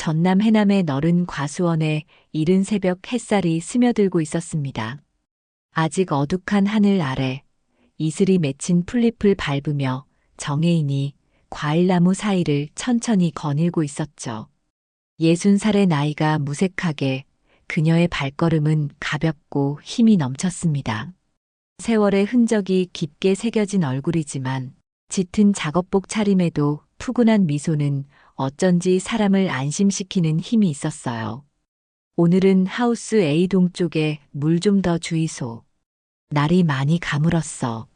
전남 해남의 너른 과수원에 이른 새벽 햇살이 스며들고 있었습니다. 아직 어둑한 하늘 아래 이슬이 맺힌 풀잎을 밟으며 정혜인이 과일나무 사이를 천천히 거닐고 있었죠. 60살의 나이가 무색하게 그녀의 발걸음은 가볍고 힘이 넘쳤습니다. 세월의 흔적이 깊게 새겨진 얼굴이지만 짙은 작업복 차림에도 푸근한 미소는 어쩐지 사람을 안심시키는 힘이 있었어요. 오늘은 하우스 A 동쪽에 물 좀 더 주이소. 날이 많이 가물었어.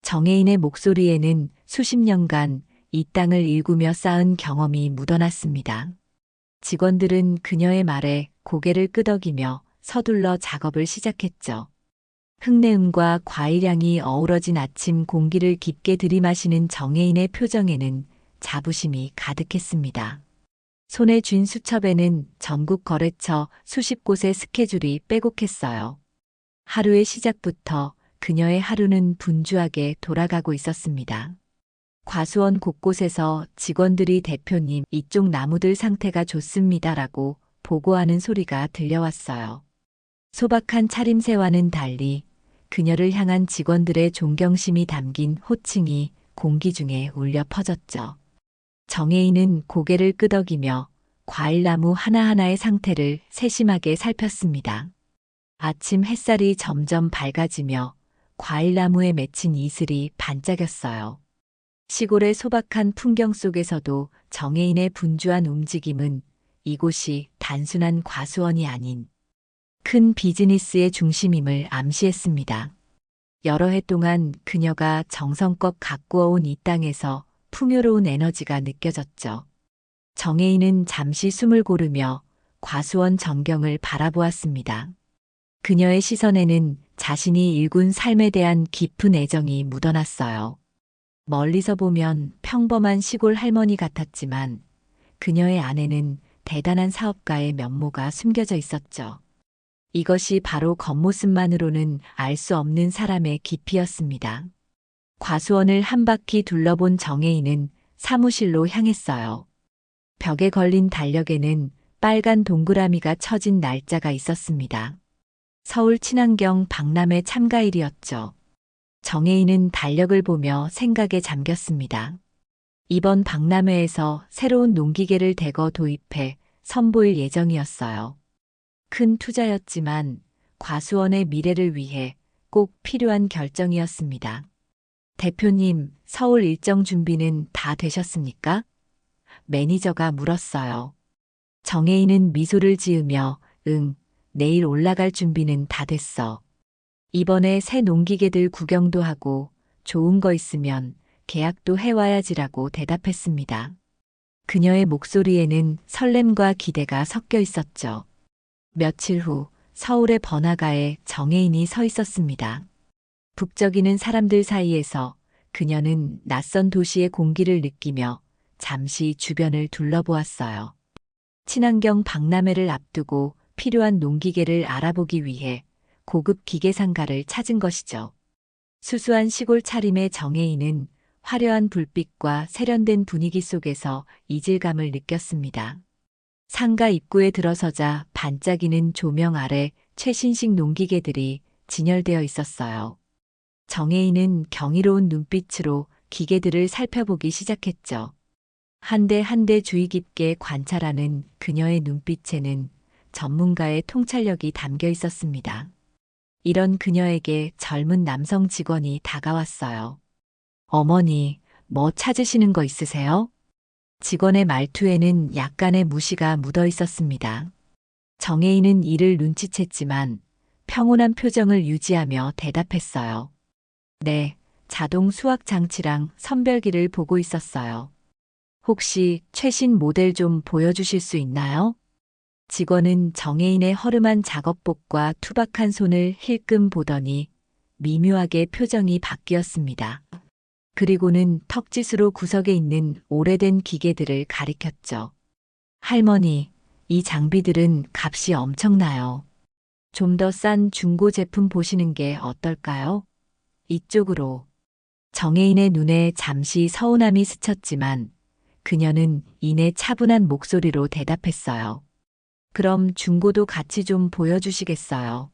정혜인의 목소리에는 수십 년간 이 땅을 일구며 쌓은 경험이 묻어났습니다. 직원들은 그녀의 말에 고개를 끄덕이며 서둘러 작업을 시작했죠. 흙내음과 과일향이 어우러진 아침 공기를 깊게 들이마시는 정혜인의 표정에는 자부심이 가득했습니다. 손에 쥔 수첩에는 전국 거래처 수십 곳의 스케줄이 빼곡했어요. 하루의 시작부터 그녀의 하루는 분주하게 돌아가고 있었습니다. 과수원 곳곳에서 직원들이 대표님, 이쪽 나무들 상태가 좋습니다라고 보고하는 소리가 들려왔어요. 소박한 차림새와는 달리 그녀를 향한 직원들의 존경심이 담긴 호칭이 공기 중에 울려 퍼졌죠. 정혜인은 고개를 끄덕이며 과일나무 하나하나의 상태를 세심하게 살폈습니다. 아침 햇살이 점점 밝아지며 과일나무에 맺힌 이슬이 반짝였어요. 시골의 소박한 풍경 속에서도 정혜인의 분주한 움직임은 이곳이 단순한 과수원이 아닌 큰 비즈니스의 중심임을 암시했습니다. 여러 해 동안 그녀가 정성껏 가꾸어온 이 땅에서 풍요로운 에너지가 느껴졌죠. 정혜인은 잠시 숨을 고르며 과수원 전경을 바라보았습니다. 그녀의 시선에는 자신이 일군 삶에 대한 깊은 애정이 묻어났어요. 멀리서 보면 평범한 시골 할머니 같았지만 그녀의 안에는 대단한 사업가의 면모가 숨겨져 있었죠. 이것이 바로 겉모습만으로는 알 수 없는 사람의 깊이였습니다. 과수원을 한 바퀴 둘러본 정혜인은 사무실로 향했어요. 벽에 걸린 달력에는 빨간 동그라미가 쳐진 날짜가 있었습니다. 서울 친환경 박람회 참가일이었죠. 정혜인은 달력을 보며 생각에 잠겼습니다. 이번 박람회에서 새로운 농기계를 대거 도입해 선보일 예정이었어요. 큰 투자였지만 과수원의 미래를 위해 꼭 필요한 결정이었습니다. 대표님, 서울 일정 준비는 다 되셨습니까? 매니저가 물었어요. 정혜인은 미소를 지으며 응, 내일 올라갈 준비는 다 됐어. 이번에 새 농기계들 구경도 하고 좋은 거 있으면 계약도 해와야지라고 대답했습니다. 그녀의 목소리에는 설렘과 기대가 섞여 있었죠. 며칠 후 서울의 번화가에 정혜인이 서 있었습니다. 북적이는 사람들 사이에서 그녀는 낯선 도시의 공기를 느끼며 잠시 주변을 둘러보았어요. 친환경 박람회를 앞두고 필요한 농기계를 알아보기 위해 고급 기계상가를 찾은 것이죠. 수수한 시골 차림의 정혜인은 화려한 불빛과 세련된 분위기 속에서 이질감을 느꼈습니다. 상가 입구에 들어서자 반짝이는 조명 아래 최신식 농기계들이 진열되어 있었어요. 정혜인은 경이로운 눈빛으로 기계들을 살펴보기 시작했죠. 한 대 한 대 주의 깊게 관찰하는 그녀의 눈빛에는 전문가의 통찰력이 담겨 있었습니다. 이런 그녀에게 젊은 남성 직원이 다가왔어요. 어머니, 뭐 찾으시는 거 있으세요? 직원의 말투에는 약간의 무시가 묻어 있었습니다. 정혜인은 이를 눈치챘지만 평온한 표정을 유지하며 대답했어요. 네, 자동 수확 장치랑 선별기를 보고 있었어요. 혹시 최신 모델 좀 보여주실 수 있나요? 직원은 정혜인의 허름한 작업복과 투박한 손을 힐끔 보더니 미묘하게 표정이 바뀌었습니다. 그리고는 턱짓으로 구석에 있는 오래된 기계들을 가리켰죠. 할머니, 이 장비들은 값이 엄청나요. 좀 더 싼 중고 제품 보시는 게 어떨까요? 이쪽으로. 정혜인의 눈에 잠시 서운함이 스쳤지만 그녀는 이내 차분한 목소리로 대답했어요. 그럼 중고도 같이 좀 보여주시겠어요?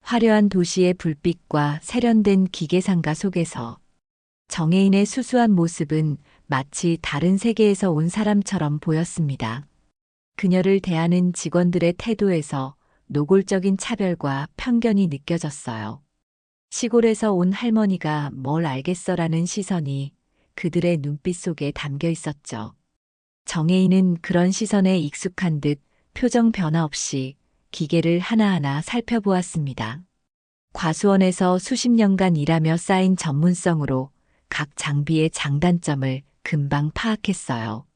화려한 도시의 불빛과 세련된 기계상가 속에서 정혜인의 수수한 모습은 마치 다른 세계에서 온 사람처럼 보였습니다. 그녀를 대하는 직원들의 태도에서 노골적인 차별과 편견이 느껴졌어요. 시골에서 온 할머니가 뭘 알겠어라는 시선이 그들의 눈빛 속에 담겨 있었죠. 정혜인은 그런 시선에 익숙한 듯 표정 변화 없이 기계를 하나하나 살펴보았습니다. 과수원에서 수십 년간 일하며 쌓인 전문성으로 각 장비의 장단점을 금방 파악했어요.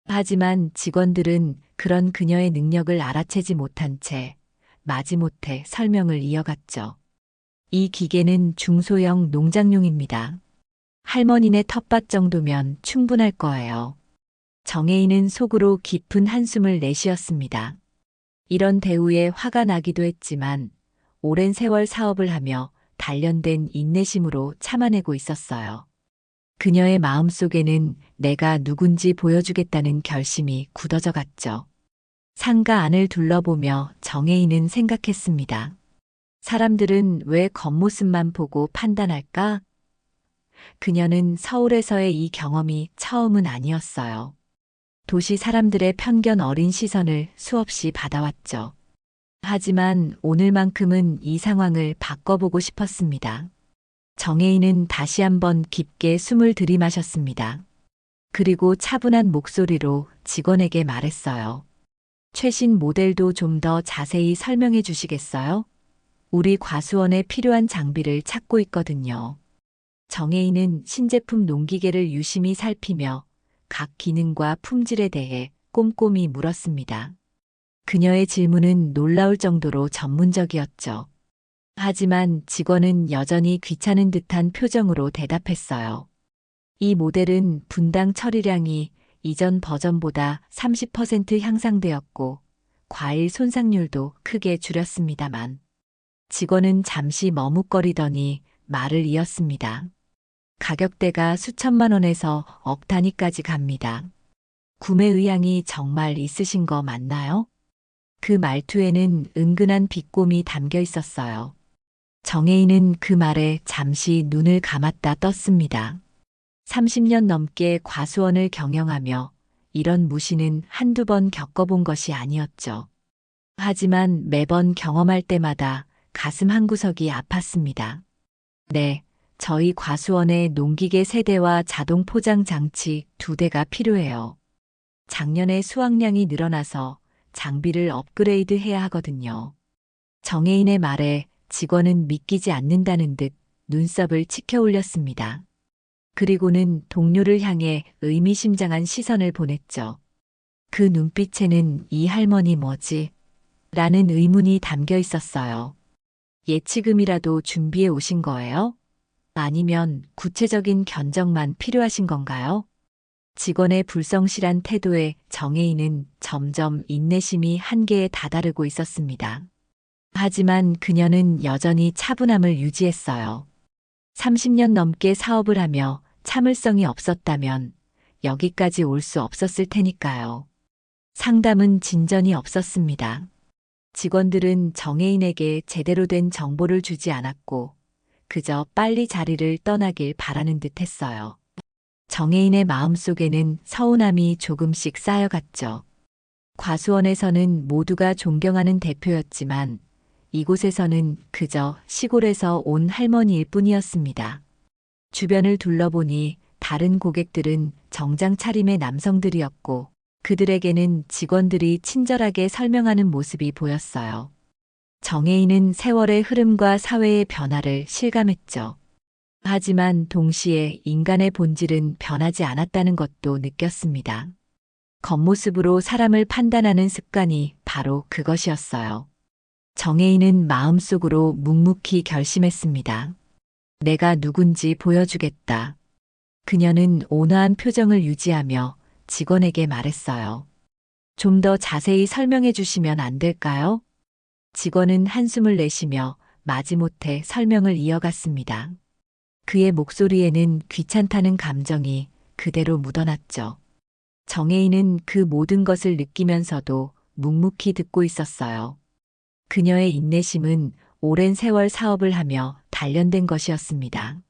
하지만 직원들은 그런 그녀의 능력을 알아채지 못한 채 마지못해 설명을 이어갔죠. 이 기계는 중소형 농장용입니다. 할머니네 텃밭 정도면 충분할 거예요. 정혜인은 속으로 깊은 한숨을 내쉬었습니다. 이런 대우에 화가 나기도 했지만 오랜 세월 사업을 하며 단련된 인내심으로 참아내고 있었어요. 그녀의 마음속에는 내가 누군지 보여주겠다는 결심이 굳어져 갔죠. 상가 안을 둘러보며 정혜인은 생각했습니다. 사람들은 왜 겉모습만 보고 판단할까? 그녀는 서울에서의 이 경험이 처음은 아니었어요. 도시 사람들의 편견 어린 시선을 수없이 받아왔죠. 하지만 오늘만큼은 이 상황을 바꿔보고 싶었습니다. 정혜인은 다시 한번 깊게 숨을 들이마셨습니다. 그리고 차분한 목소리로 직원에게 말했어요. 최신 모델도 좀 더 자세히 설명해 주시겠어요? 우리 과수원에 필요한 장비를 찾고 있거든요. 정혜인은 신제품 농기계를 유심히 살피며 각 기능과 품질에 대해 꼼꼼히 물었습니다. 그녀의 질문은 놀라울 정도로 전문적이었죠. 하지만 직원은 여전히 귀찮은 듯한 표정으로 대답했어요. 이 모델은 분당 처리량이 이전 버전보다 30% 향상되었고 과일 손상률도 크게 줄였습니다만 직원은 잠시 머뭇거리더니 말을 이었습니다. 가격대가 수천만 원에서 억 단위까지 갑니다. 구매 의향이 정말 있으신 거 맞나요? 그 말투에는 은근한 비꼼이 담겨 있었어요. 정혜인은 그 말에 잠시 눈을 감았다 떴습니다. 30년 넘게 과수원을 경영하며 이런 무시는 한두 번 겪어본 것이 아니었죠. 하지만 매번 경험할 때마다 가슴 한구석이 아팠습니다. 네, 저희 과수원에 농기계 세대와 자동 포장 장치 2대가 필요해요. 작년에 수확량이 늘어나서 장비를 업그레이드 해야 하거든요. 정혜인의 말에 직원은 믿기지 않는다는 듯 눈썹을 치켜 올렸습니다. 그리고는 동료를 향해 의미심장한 시선을 보냈죠. 그 눈빛에는 이 할머니 뭐지? 라는 의문이 담겨 있었어요. 예치금이라도 준비해 오신 거예요? 아니면 구체적인 견적만 필요하신 건가요? 직원의 불성실한 태도에 정혜인은 점점 인내심이 한계에 다다르고 있었습니다. 하지만 그녀는 여전히 차분함을 유지했어요. 30년 넘게 사업을 하며 참을성이 없었다면 여기까지 올 수 없었을 테니까요. 상담은 진전이 없었습니다. 직원들은 정혜인에게 제대로 된 정보를 주지 않았고 그저 빨리 자리를 떠나길 바라는 듯 했어요. 정혜인의 마음속에는 서운함이 조금씩 쌓여갔죠. 과수원에서는 모두가 존경하는 대표였지만 이곳에서는 그저 시골에서 온 할머니일 뿐이었습니다. 주변을 둘러보니 다른 고객들은 정장 차림의 남성들이었고 그들에게는 직원들이 친절하게 설명하는 모습이 보였어요. 정혜인은 세월의 흐름과 사회의 변화를 실감했죠. 하지만 동시에 인간의 본질은 변하지 않았다는 것도 느꼈습니다. 겉모습으로 사람을 판단하는 습관이 바로 그것이었어요. 정혜인은 마음속으로 묵묵히 결심했습니다. 내가 누군지 보여주겠다. 그녀는 온화한 표정을 유지하며 직원에게 말했어요. 좀 더 자세히 설명해 주시면 안 될까요? 직원은 한숨을 내쉬며 마지못해 설명을 이어갔습니다. 그의 목소리에는 귀찮다는 감정이 그대로 묻어났죠. 정혜인은 그 모든 것을 느끼면서도 묵묵히 듣고 있었어요. 그녀의 인내심은 오랜 세월 사업을 하며 단련된 것이었습니다.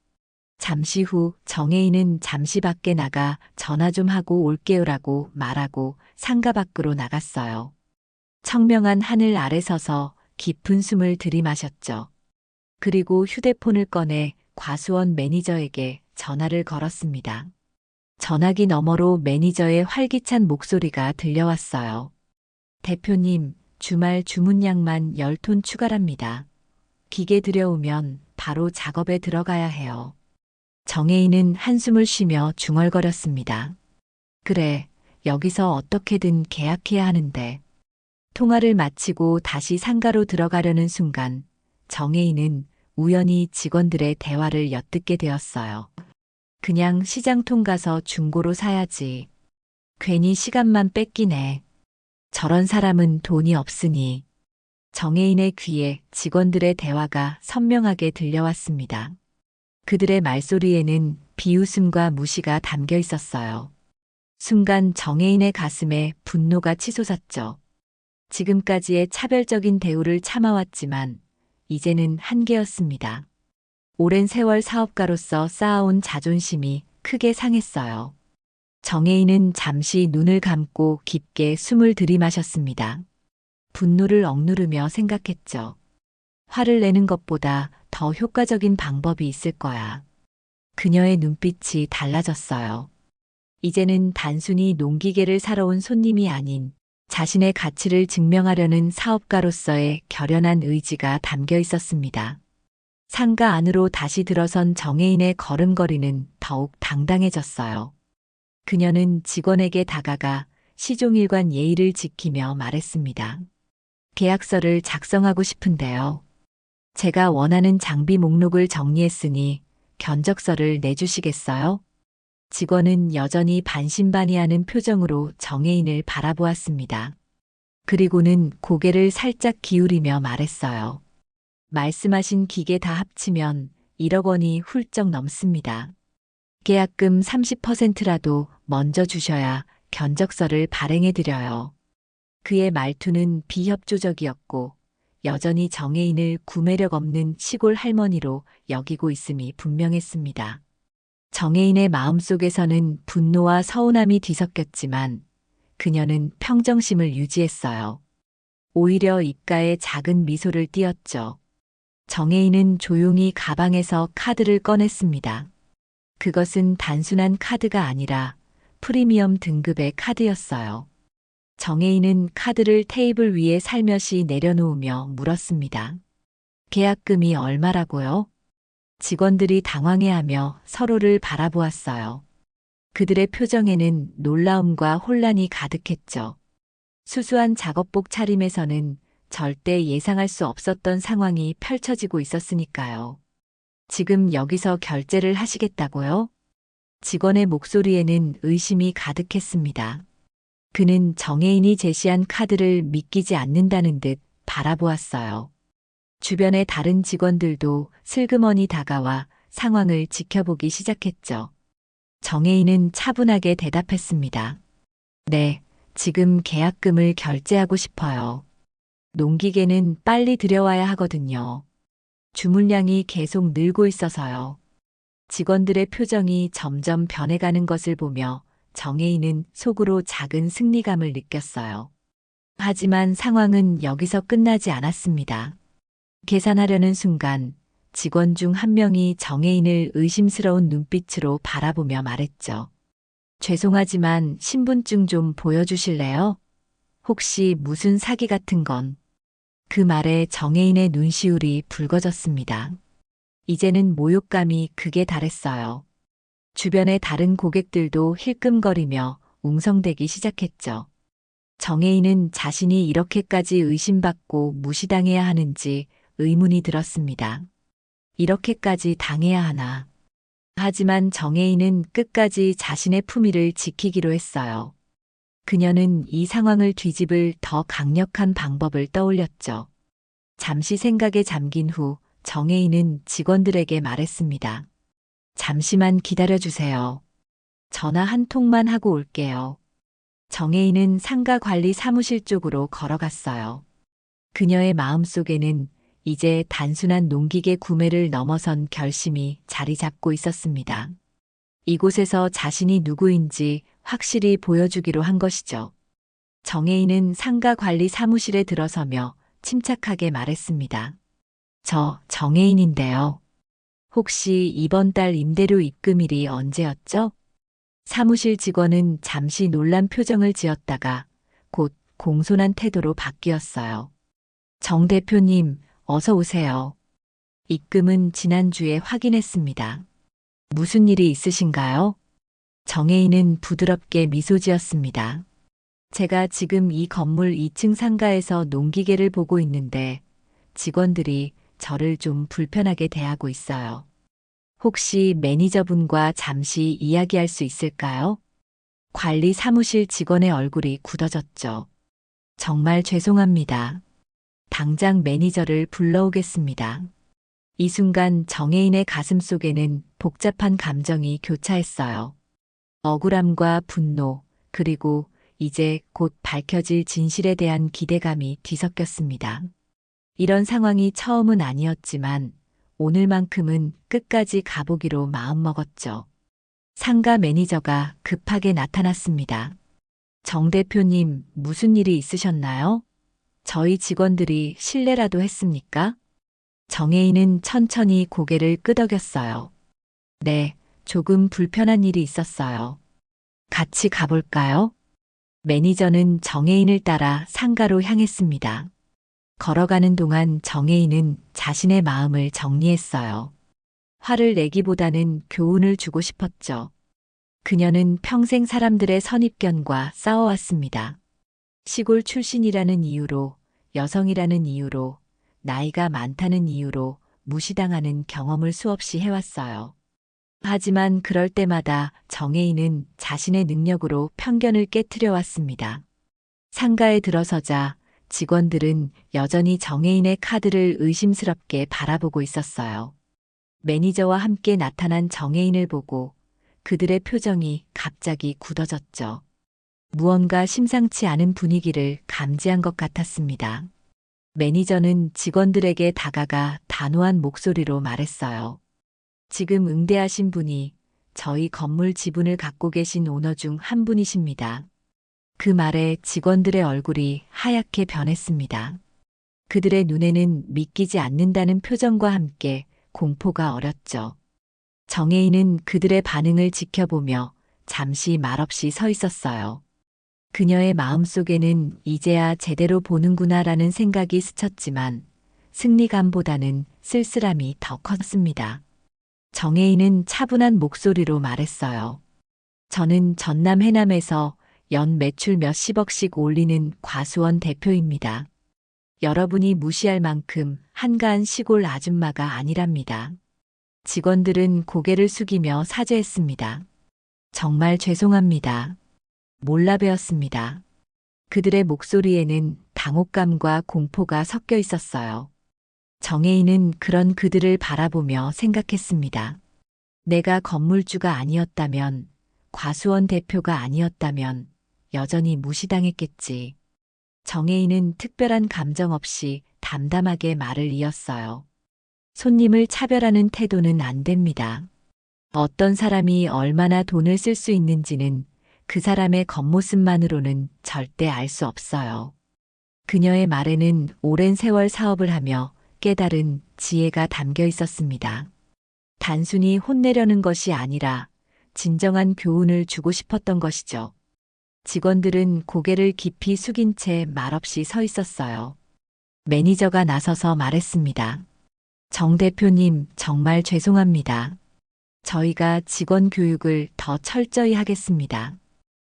잠시 후 정혜인은 잠시 밖에 나가 전화 좀 하고 올게요라고 말하고 상가 밖으로 나갔어요. 청명한 하늘 아래 서서 깊은 숨을 들이마셨죠. 그리고 휴대폰을 꺼내 과수원 매니저에게 전화를 걸었습니다. 전화기 너머로 매니저의 활기찬 목소리가 들려왔어요. 대표님, 주말 주문량만 10톤 추가랍니다. 기계 들여오면 바로 작업에 들어가야 해요. 정혜인은 한숨을 쉬며 중얼거렸습니다. 그래, 여기서 어떻게든 계약해야 하는데. 통화를 마치고 다시 상가로 들어가려는 순간 정혜인은 우연히 직원들의 대화를 엿듣게 되었어요. 그냥 시장통 가서 중고로 사야지. 괜히 시간만 뺏기네. 저런 사람은 돈이 없으니. 정혜인의 귀에 직원들의 대화가 선명하게 들려왔습니다. 그들의 말소리에는 비웃음과 무시가 담겨 있었어요. 순간 정혜인의 가슴에 분노가 치솟았죠. 지금까지의 차별적인 대우를 참아왔지만 이제는 한계였습니다. 오랜 세월 사업가로서 쌓아온 자존심이 크게 상했어요. 정혜인은 잠시 눈을 감고 깊게 숨을 들이마셨습니다. 분노를 억누르며 생각했죠. 화를 내는 것보다 더 효과적인 방법이 있을 거야. 그녀의 눈빛이 달라졌어요. 이제는 단순히 농기계를 사러 온 손님이 아닌 자신의 가치를 증명하려는 사업가로서의 결연한 의지가 담겨 있었습니다. 상가 안으로 다시 들어선 정혜인의 걸음걸이는 더욱 당당해졌어요. 그녀는 직원에게 다가가 시종일관 예의를 지키며 말했습니다. 계약서를 작성하고 싶은데요. 제가 원하는 장비 목록을 정리했으니 견적서를 내주시겠어요? 직원은 여전히 반신반의하는 표정으로 정혜인을 바라보았습니다. 그리고는 고개를 살짝 기울이며 말했어요. 말씀하신 기계 다 합치면 1억 원이 훌쩍 넘습니다. 계약금 30%라도 먼저 주셔야 견적서를 발행해드려요. 그의 말투는 비협조적이었고 여전히 정혜인을 구매력 없는 시골 할머니로 여기고 있음이 분명했습니다. 정혜인의 마음속에서는 분노와 서운함이 뒤섞였지만 그녀는 평정심을 유지했어요. 오히려 입가에 작은 미소를 띄었죠. 정혜인은 조용히 가방에서 카드를 꺼냈습니다. 그것은 단순한 카드가 아니라 프리미엄 등급의 카드였어요. 정혜인은 카드를 테이블 위에 살며시 내려놓으며 물었습니다. 계약금이 얼마라고요? 직원들이 당황해하며 서로를 바라보았어요. 그들의 표정에는 놀라움과 혼란이 가득했죠. 수수한 작업복 차림에서는 절대 예상할 수 없었던 상황이 펼쳐지고 있었으니까요. 지금 여기서 결제를 하시겠다고요? 직원의 목소리에는 의심이 가득했습니다. 그는 정혜인이 제시한 카드를 믿기지 않는다는 듯 바라보았어요. 주변의 다른 직원들도 슬그머니 다가와 상황을 지켜보기 시작했죠. 정혜인은 차분하게 대답했습니다. 네, 지금 계약금을 결제하고 싶어요. 농기계는 빨리 들여와야 하거든요. 주문량이 계속 늘고 있어서요. 직원들의 표정이 점점 변해가는 것을 보며 정혜인은 속으로 작은 승리감을 느꼈어요. 하지만 상황은 여기서 끝나지 않았습니다. 계산하려는 순간 직원 중 한 명이 정혜인을 의심스러운 눈빛으로 바라보며 말했죠. 죄송하지만 신분증 좀 보여주실래요? 혹시 무슨 사기 같은 건? 그 말에 정혜인의 눈시울이 붉어졌습니다. 이제는 모욕감이 극에 달했어요. 주변의 다른 고객들도 힐끔거리며 웅성대기 시작했죠. 정혜인은 자신이 이렇게까지 의심받고 무시당해야 하는지 의문이 들었습니다. 이렇게까지 당해야 하나. 하지만 정혜인은 끝까지 자신의 품위를 지키기로 했어요. 그녀는 이 상황을 뒤집을 더 강력한 방법을 떠올렸죠. 잠시 생각에 잠긴 후 정혜인은 직원들에게 말했습니다. 잠시만 기다려주세요. 전화 한 통만 하고 올게요. 정혜인은 상가 관리 사무실 쪽으로 걸어갔어요. 그녀의 마음속에는 이제 단순한 농기계 구매를 넘어선 결심이 자리 잡고 있었습니다. 이곳에서 자신이 누구인지 확실히 보여주기로 한 것이죠. 정혜인은 상가 관리 사무실에 들어서며 침착하게 말했습니다. 저 정혜인인데요. 혹시 이번 달 임대료 입금일이 언제였죠? 사무실 직원은 잠시 놀란 표정을 지었다가 곧 공손한 태도로 바뀌었어요. 정 대표님, 어서 오세요. 입금은 지난주에 확인했습니다. 무슨 일이 있으신가요? 정혜인은 부드럽게 미소 지었습니다. 제가 지금 이 건물 2층 상가에서 농기계를 보고 있는데 직원들이 저를 좀 불편하게 대하고 있어요. 혹시 매니저분과 잠시 이야기할 수 있을까요? 관리 사무실 직원의 얼굴이 굳어졌죠. 정말 죄송합니다. 당장 매니저를 불러오겠습니다. 이 순간 정혜인의 가슴 속에는 복잡한 감정이 교차했어요. 억울함과 분노, 그리고 이제 곧 밝혀질 진실에 대한 기대감이 뒤섞였습니다. 이런 상황이 처음은 아니었지만 오늘만큼은 끝까지 가보기로 마음먹었죠. 상가 매니저가 급하게 나타났습니다. 정 대표님, 무슨 일이 있으셨나요? 저희 직원들이 실례라도 했습니까? 정혜인은 천천히 고개를 끄덕였어요. 네, 조금 불편한 일이 있었어요. 같이 가볼까요? 매니저는 정혜인을 따라 상가로 향했습니다. 걸어가는 동안 정혜인은 자신의 마음을 정리했어요. 화를 내기보다는 교훈을 주고 싶었죠. 그녀는 평생 사람들의 선입견과 싸워왔습니다. 시골 출신이라는 이유로, 여성이라는 이유로, 나이가 많다는 이유로 무시당하는 경험을 수없이 해왔어요. 하지만 그럴 때마다 정혜인은 자신의 능력으로 편견을 깨트려 왔습니다. 상가에 들어서자 직원들은 여전히 정혜인의 카드를 의심스럽게 바라보고 있었어요. 매니저와 함께 나타난 정혜인을 보고 그들의 표정이 갑자기 굳어졌죠. 무언가 심상치 않은 분위기를 감지한 것 같았습니다. 매니저는 직원들에게 다가가 단호한 목소리로 말했어요. 지금 응대하신 분이 저희 건물 지분을 갖고 계신 오너 중 한 분이십니다. 그 말에 직원들의 얼굴이 하얗게 변했습니다. 그들의 눈에는 믿기지 않는다는 표정과 함께 공포가 어렸죠. 정혜인은 그들의 반응을 지켜보며 잠시 말없이 서 있었어요. 그녀의 마음속에는 이제야 제대로 보는구나라는 생각이 스쳤지만 승리감보다는 쓸쓸함이 더 컸습니다. 정혜인은 차분한 목소리로 말했어요. 저는 전남 해남에서 연 매출 몇십억씩 올리는 과수원 대표입니다. 여러분이 무시할 만큼 한가한 시골 아줌마가 아니랍니다. 직원들은 고개를 숙이며 사죄했습니다. 정말 죄송합니다. 몰라 뵈었습니다. 그들의 목소리에는 당혹감과 공포가 섞여 있었어요. 정혜인은 그런 그들을 바라보며 생각했습니다. 내가 건물주가 아니었다면, 과수원 대표가 아니었다면 여전히 무시당했겠지. 정혜인은 특별한 감정 없이 담담하게 말을 이었어요. 손님을 차별하는 태도는 안 됩니다. 어떤 사람이 얼마나 돈을 쓸 수 있는지는 그 사람의 겉모습만으로는 절대 알 수 없어요. 그녀의 말에는 오랜 세월 사업을 하며 깨달은 지혜가 담겨 있었습니다. 단순히 혼내려는 것이 아니라 진정한 교훈을 주고 싶었던 것이죠. 직원들은 고개를 깊이 숙인 채 말없이 서 있었어요. 매니저가 나서서 말했습니다. 정 대표님, 정말 죄송합니다. 저희가 직원 교육을 더 철저히 하겠습니다.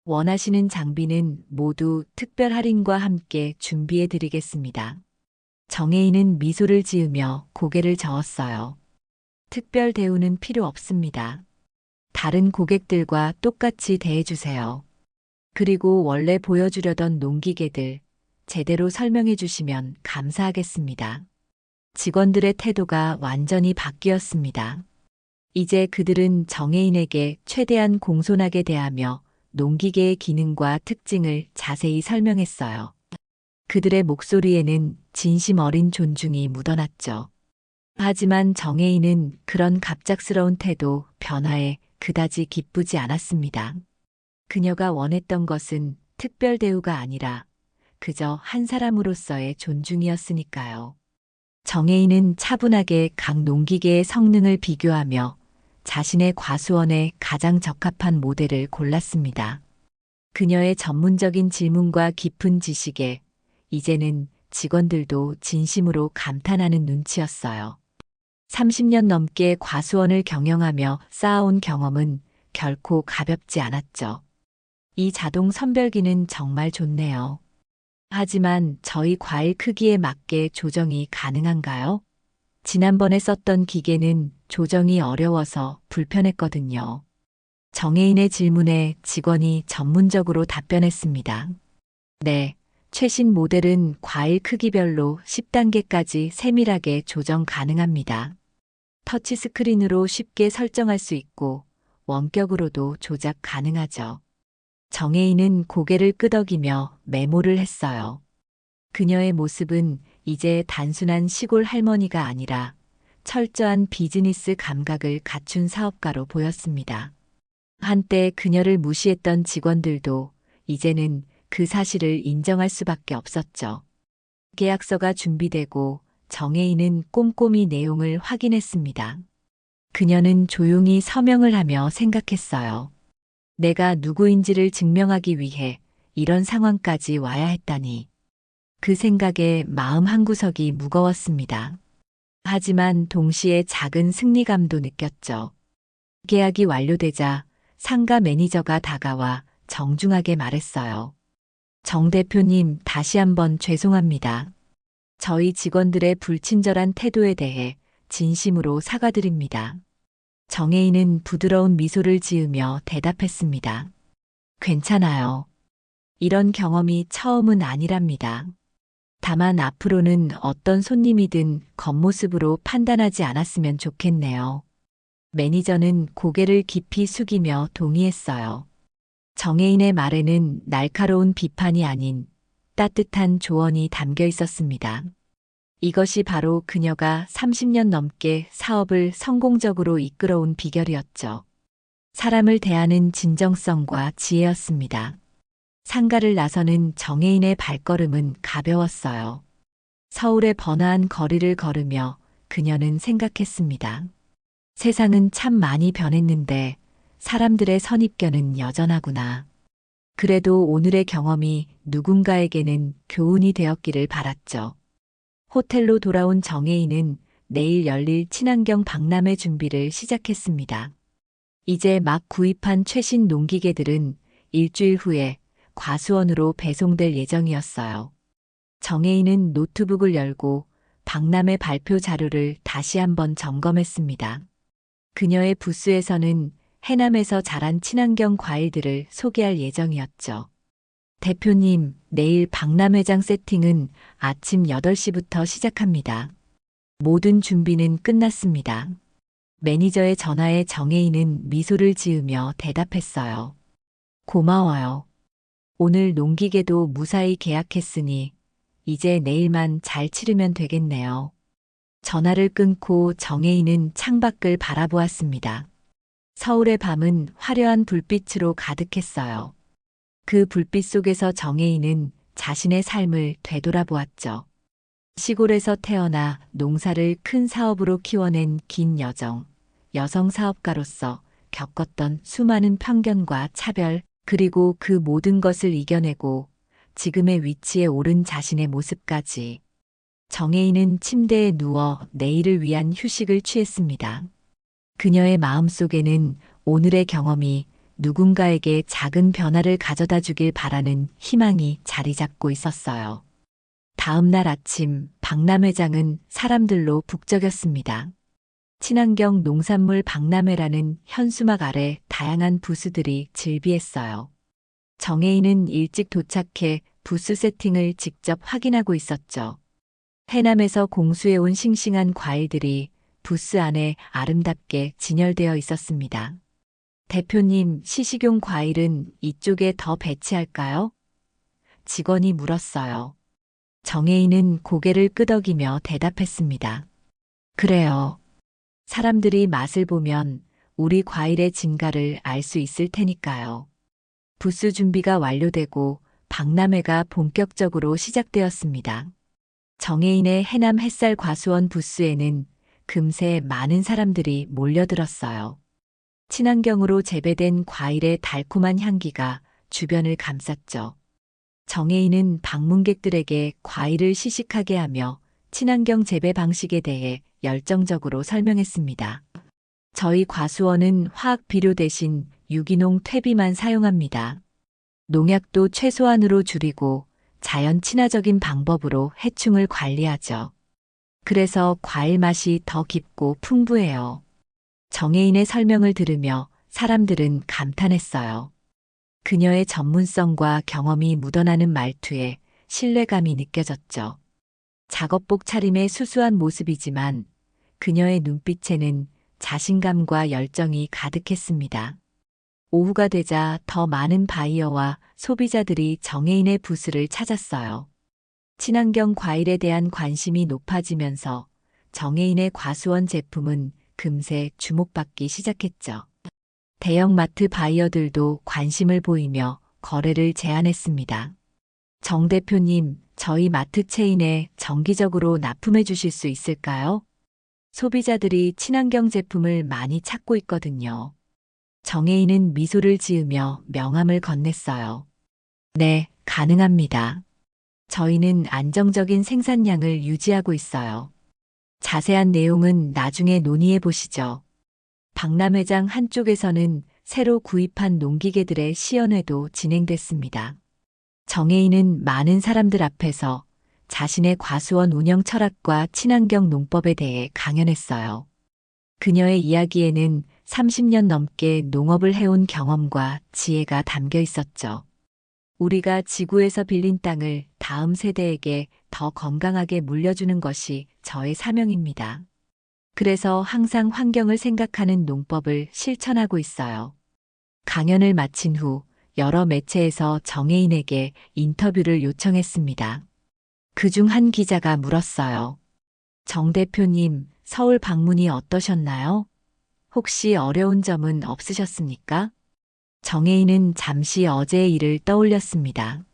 원하시는 장비는 모두 특별 할인과 함께 준비해 드리겠습니다. 정혜인은 미소를 지으며 고개를 저었어요. 특별 대우는 필요 없습니다. 다른 고객들과 똑같이 대해주세요. 그리고 원래 보여주려던 농기계들 제대로 설명해 주시면 감사하겠습니다. 직원들의 태도가 완전히 바뀌었습니다. 이제 그들은 정혜인에게 최대한 공손하게 대하며 농기계의 기능과 특징을 자세히 설명했어요. 그들의 목소리에는 진심 어린 존중이 묻어났죠. 하지만 정혜인은 그런 갑작스러운 태도, 변화에 그다지 기쁘지 않았습니다. 그녀가 원했던 것은 특별 대우가 아니라 그저 한 사람으로서의 존중이었으니까요. 정혜인은 차분하게 각 농기계의 성능을 비교하며 자신의 과수원에 가장 적합한 모델을 골랐습니다. 그녀의 전문적인 질문과 깊은 지식에 이제는 직원들도 진심으로 감탄하는 눈치였어요. 30년 넘게 과수원을 경영하며 쌓아온 경험은 결코 가볍지 않았죠. 이 자동 선별기는 정말 좋네요. 하지만 저희 과일 크기에 맞게 조정이 가능한가요? 지난번에 썼던 기계는 조정이 어려워서 불편했거든요. 정혜인의 질문에 직원이 전문적으로 답변했습니다. 네, 최신 모델은 과일 크기별로 10단계까지 세밀하게 조정 가능합니다. 터치스크린으로 쉽게 설정할 수 있고 원격으로도 조작 가능하죠. 정혜인은 고개를 끄덕이며 메모를 했어요. 그녀의 모습은 이제 단순한 시골 할머니가 아니라 철저한 비즈니스 감각을 갖춘 사업가로 보였습니다. 한때 그녀를 무시했던 직원들도 이제는 그 사실을 인정할 수밖에 없었죠. 계약서가 준비되고 정혜인은 꼼꼼히 내용을 확인했습니다. 그녀는 조용히 서명을 하며 생각했어요. 내가 누구인지를 증명하기 위해 이런 상황까지 와야 했다니. 그 생각에 마음 한구석이 무거웠습니다. 하지만 동시에 작은 승리감도 느꼈죠. 계약이 완료되자 상가 매니저가 다가와 정중하게 말했어요. 정 대표님, 다시 한번 죄송합니다. 저희 직원들의 불친절한 태도에 대해 진심으로 사과드립니다. 정혜인은 부드러운 미소를 지으며 대답했습니다. 괜찮아요. 이런 경험이 처음은 아니랍니다. 다만 앞으로는 어떤 손님이든 겉모습으로 판단하지 않았으면 좋겠네요. 매니저는 고개를 깊이 숙이며 동의했어요. 정혜인의 말에는 날카로운 비판이 아닌 따뜻한 조언이 담겨 있었습니다. 이것이 바로 그녀가 30년 넘게 사업을 성공적으로 이끌어온 비결이었죠. 사람을 대하는 진정성과 지혜였습니다. 상가를 나서는 정혜인의 발걸음은 가벼웠어요. 서울의 번화한 거리를 걸으며 그녀는 생각했습니다. 세상은 참 많이 변했는데 사람들의 선입견은 여전하구나. 그래도 오늘의 경험이 누군가에게는 교훈이 되었기를 바랐죠. 호텔로 돌아온 정혜인은 내일 열릴 친환경 박람회 준비를 시작했습니다. 이제 막 구입한 최신 농기계들은 일주일 후에 과수원으로 배송될 예정이었어요. 정혜인은 노트북을 열고 박람회 발표 자료를 다시 한번 점검했습니다. 그녀의 부스에서는 해남에서 자란 친환경 과일들을 소개할 예정이었죠. 대표님, 내일 박람회장 세팅은 아침 8시부터 시작합니다. 모든 준비는 끝났습니다. 매니저의 전화에 정혜인은 미소를 지으며 대답했어요. 고마워요. 오늘 농기계도 무사히 계약했으니 이제 내일만 잘 치르면 되겠네요. 전화를 끊고 정혜인은 창밖을 바라보았습니다. 서울의 밤은 화려한 불빛으로 가득했어요. 그 불빛 속에서 정혜인은 자신의 삶을 되돌아보았죠. 시골에서 태어나 농사를 큰 사업으로 키워낸 긴 여정, 여성 사업가로서 겪었던 수많은 편견과 차별, 그리고 그 모든 것을 이겨내고 지금의 위치에 오른 자신의 모습까지. 정혜인은 침대에 누워 내일을 위한 휴식을 취했습니다. 그녀의 마음속에는 오늘의 경험이 누군가에게 작은 변화를 가져다 주길 바라는 희망이 자리 잡고 있었어요. 다음 날 아침 박람회장은 사람들로 북적였습니다. 친환경 농산물 박람회라는 현수막 아래 다양한 부스들이 즐비했어요. 정혜인은 일찍 도착해 부스 세팅을 직접 확인하고 있었죠. 해남에서 공수해온 싱싱한 과일들이 부스 안에 아름답게 진열되어 있었습니다. 대표님, 시식용 과일은 이쪽에 더 배치할까요? 직원이 물었어요. 정혜인은 고개를 끄덕이며 대답했습니다. 그래요. 사람들이 맛을 보면 우리 과일의 진가를 알 수 있을 테니까요. 부스 준비가 완료되고 박람회가 본격적으로 시작되었습니다. 정혜인의 해남 햇살 과수원 부스에는 금세 많은 사람들이 몰려들었어요. 친환경으로 재배된 과일의 달콤한 향기가 주변을 감쌌죠. 정혜인은 방문객들에게 과일을 시식하게 하며 친환경 재배 방식에 대해 열정적으로 설명했습니다. 저희 과수원은 화학 비료 대신 유기농 퇴비만 사용합니다. 농약도 최소한으로 줄이고 자연 친화적인 방법으로 해충을 관리하죠. 그래서 과일 맛이 더 깊고 풍부해요. 정혜인의 설명을 들으며 사람들은 감탄했어요. 그녀의 전문성과 경험이 묻어나는 말투에 신뢰감이 느껴졌죠. 작업복 차림의 수수한 모습이지만 그녀의 눈빛에는 자신감과 열정이 가득했습니다. 오후가 되자 더 많은 바이어와 소비자들이 정혜인의 부스를 찾았어요. 친환경 과일에 대한 관심이 높아지면서 정혜인의 과수원 제품은 금세 주목받기 시작했죠. 대형마트 바이어들도 관심을 보이며 거래를 제안했습니다. 정 대표님, 저희 마트 체인에 정기적으로 납품해 주실 수 있을까요? 소비자들이 친환경 제품을 많이 찾고 있거든요. 정혜인은 미소를 지으며 명함을 건넸어요. 네, 가능합니다. 저희는 안정적인 생산량을 유지하고 있어요. 자세한 내용은 나중에 논의해 보시죠. 박람회장 한쪽에서는 새로 구입한 농기계들의 시연회도 진행됐습니다. 정혜인은 많은 사람들 앞에서 자신의 과수원 운영 철학과 친환경 농법에 대해 강연했어요. 그녀의 이야기에는 30년 넘게 농업을 해온 경험과 지혜가 담겨 있었죠. 우리가 지구에서 빌린 땅을 다음 세대에게 더 건강하게 물려주는 것이 저의 사명입니다. 그래서 항상 환경을 생각하는 농법을 실천하고 있어요. 강연을 마친 후 여러 매체에서 정혜인에게 인터뷰를 요청했습니다. 그중 한 기자가 물었어요. 정 대표님, 서울 방문이 어떠셨나요? 혹시 어려운 점은 없으셨습니까? 정혜인은 잠시 어제의 일을 떠올렸습니다.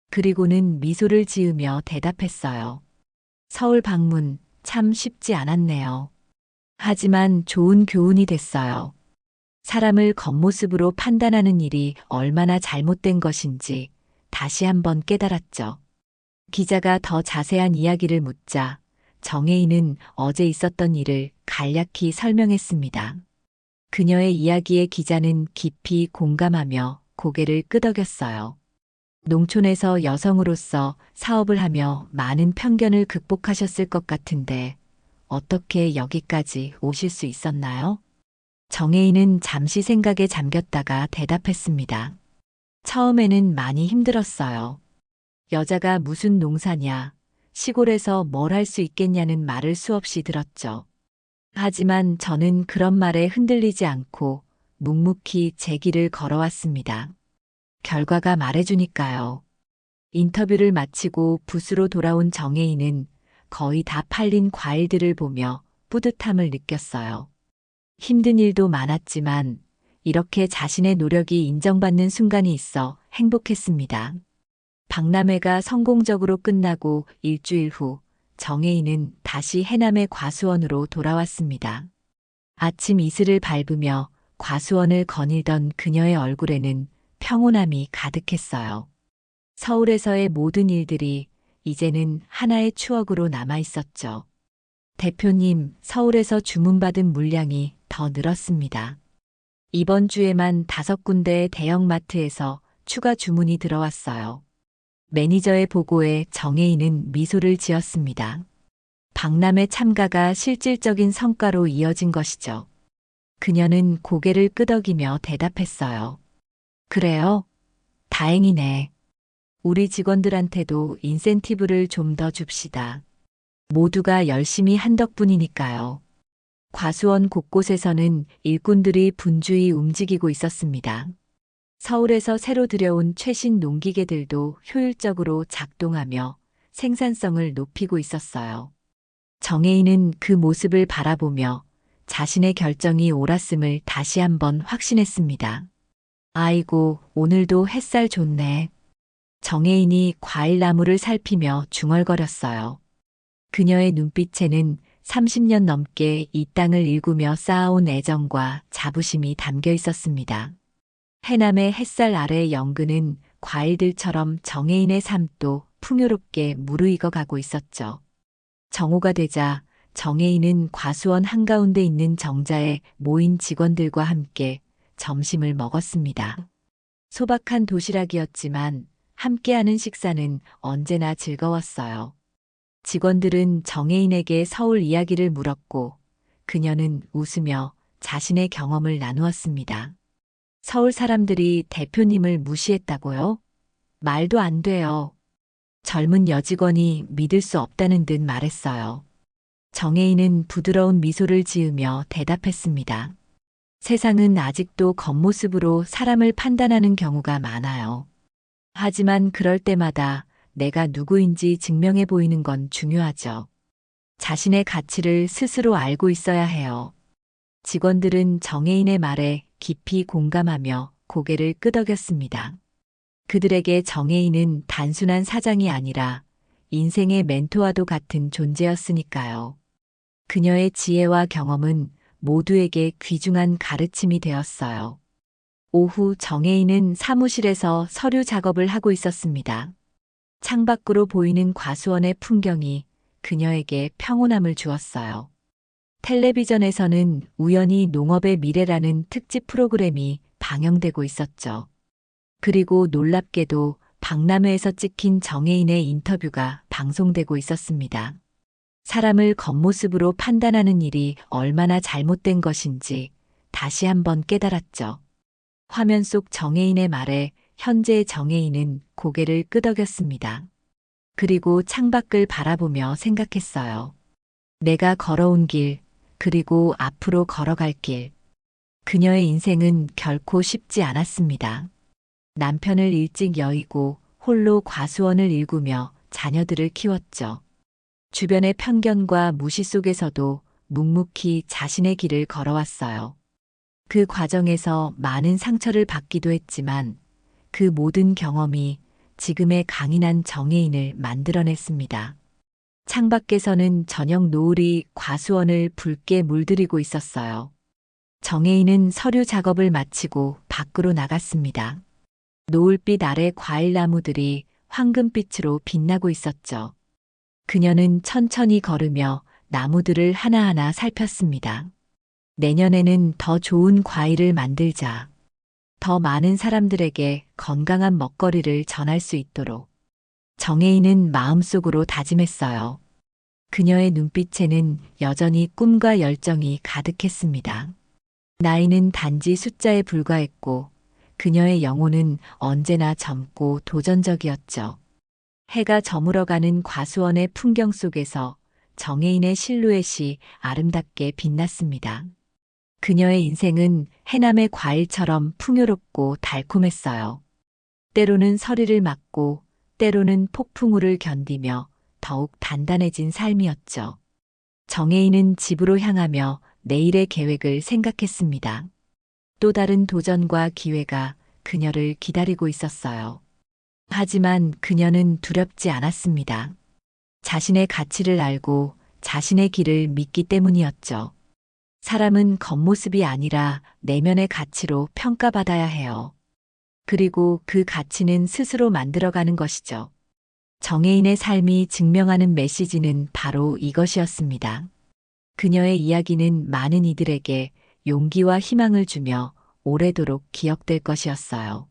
그리고는 미소를 지으며 대답했어요. 서울 방문 참 쉽지 않았네요. 하지만 좋은 교훈이 됐어요. 사람을 겉모습으로 판단하는 일이 얼마나 잘못된 것인지 다시 한번 깨달았죠. 기자가 더 자세한 이야기를 묻자 정혜인은 어제 있었던 일을 간략히 설명했습니다. 그녀의 이야기에 기자는 깊이 공감하며 고개를 끄덕였어요. 농촌에서 여성으로서 사업을 하며 많은 편견을 극복하셨을 것 같은데 어떻게 여기까지 오실 수 있었나요? 정혜인은 잠시 생각에 잠겼다가 대답했습니다. 처음에는 많이 힘들었어요. 여자가 무슨 농사냐, 시골에서 뭘 할 수 있겠냐는 말을 수없이 들었죠. 하지만 저는 그런 말에 흔들리지 않고 묵묵히 제 길을 걸어왔습니다. 결과가 말해주니까요. 인터뷰를 마치고 부스로 돌아온 정혜인은 거의 다 팔린 과일들을 보며 뿌듯함을 느꼈어요. 힘든 일도 많았지만 이렇게 자신의 노력이 인정받는 순간이 있어 행복했습니다. 박람회가 성공적으로 끝나고 일주일 후 정혜인은 다시 해남의 과수원으로 돌아왔습니다. 아침 이슬을 밟으며 과수원을 거닐던 그녀의 얼굴에는 평온함이 가득했어요. 서울에서의 모든 일들이 이제는 하나의 추억으로 남아 있었죠. 대표님, 서울에서 주문받은 물량이 더 늘었습니다. 이번 주에만 5군데의 대형마트에서 추가 주문이 들어왔어요. 매니저의 보고에 정혜인은 미소를 지었습니다. 박람회 참가가 실질적인 성과로 이어진 것이죠. 그녀는 고개를 끄덕이며 대답했어요. 그래요? 다행이네. 우리 직원들한테도 인센티브를 좀 더 줍시다. 모두가 열심히 한 덕분이니까요. 과수원 곳곳에서는 일꾼들이 분주히 움직이고 있었습니다. 서울에서 새로 들여온 최신 농기계들도 효율적으로 작동하며 생산성을 높이고 있었어요. 정혜인은 그 모습을 바라보며 자신의 결정이 옳았음을 다시 한번 확신했습니다. 아이고, 오늘도 햇살 좋네. 정혜인이 과일나무를 살피며 중얼거렸어요. 그녀의 눈빛에는 30년 넘게 이 땅을 일구며 쌓아온 애정과 자부심이 담겨 있었습니다. 해남의 햇살 아래 연근은 과일들처럼 정혜인의 삶도 풍요롭게 무르익어 가고 있었죠. 정오가 되자 정혜인은 과수원 한가운데 있는 정자에 모인 직원들과 함께 점심을 먹었습니다. 소박한 도시락이었지만 함께하는 식사는 언제나 즐거웠어요. 직원들은 정혜인에게 서울 이야기를 물었고 그녀는 웃으며 자신의 경험을 나누었습니다. 서울 사람들이 대표님을 무시했다고요? 말도 안 돼요. 젊은 여직원이 믿을 수 없다는 듯 말했어요. 정혜인은 부드러운 미소를 지으며 대답했습니다. 세상은 아직도 겉모습으로 사람을 판단하는 경우가 많아요. 하지만 그럴 때마다 내가 누구인지 증명해 보이는 건 중요하죠. 자신의 가치를 스스로 알고 있어야 해요. 직원들은 정혜인의 말에 깊이 공감하며 고개를 끄덕였습니다. 그들에게 정혜인은 단순한 사장이 아니라 인생의 멘토와도 같은 존재였으니까요. 그녀의 지혜와 경험은 모두에게 귀중한 가르침이 되었어요. 오후 정혜인은 사무실에서 서류 작업을 하고 있었습니다. 창밖으로 보이는 과수원의 풍경이 그녀에게 평온함을 주었어요. 텔레비전에서는 우연히 농업의 미래라는 특집 프로그램이 방영되고 있었죠. 그리고 놀랍게도 박람회에서 찍힌 정혜인의 인터뷰가 방송되고 있었습니다. 사람을 겉모습으로 판단하는 일이 얼마나 잘못된 것인지 다시 한번 깨달았죠. 화면 속 정혜인의 말에 현재의 정혜인은 고개를 끄덕였습니다. 그리고 창밖을 바라보며 생각했어요. 내가 걸어온 길, 그리고 앞으로 걸어갈 길. 그녀의 인생은 결코 쉽지 않았습니다. 남편을 일찍 여의고 홀로 과수원을 일구며 자녀들을 키웠죠. 주변의 편견과 무시 속에서도 묵묵히 자신의 길을 걸어왔어요. 그 과정에서 많은 상처를 받기도 했지만 그 모든 경험이 지금의 강인한 정혜인을 만들어냈습니다. 창밖에서는 저녁 노을이 과수원을 붉게 물들이고 있었어요. 정혜인은 서류 작업을 마치고 밖으로 나갔습니다. 노을빛 아래 과일나무들이 황금빛으로 빛나고 있었죠. 그녀는 천천히 걸으며 나무들을 하나하나 살폈습니다. 내년에는 더 좋은 과일을 만들자. 더 많은 사람들에게 건강한 먹거리를 전할 수 있도록. 정혜인은 마음속으로 다짐했어요. 그녀의 눈빛에는 여전히 꿈과 열정이 가득했습니다. 나이는 단지 숫자에 불과했고 그녀의 영혼은 언제나 젊고 도전적이었죠. 해가 저물어가는 과수원의 풍경 속에서 정혜인의 실루엣이 아름답게 빛났습니다. 그녀의 인생은 해남의 과일처럼 풍요롭고 달콤했어요. 때로는 서리를 맞고 때로는 폭풍우를 견디며 더욱 단단해진 삶이었죠. 정혜인은 집으로 향하며 내일의 계획을 생각했습니다. 또 다른 도전과 기회가 그녀를 기다리고 있었어요. 하지만 그녀는 두렵지 않았습니다. 자신의 가치를 알고 자신의 길을 믿기 때문이었죠. 사람은 겉모습이 아니라 내면의 가치로 평가받아야 해요. 그리고 그 가치는 스스로 만들어가는 것이죠. 정혜인의 삶이 증명하는 메시지는 바로 이것이었습니다. 그녀의 이야기는 많은 이들에게 용기와 희망을 주며 오래도록 기억될 것이었어요.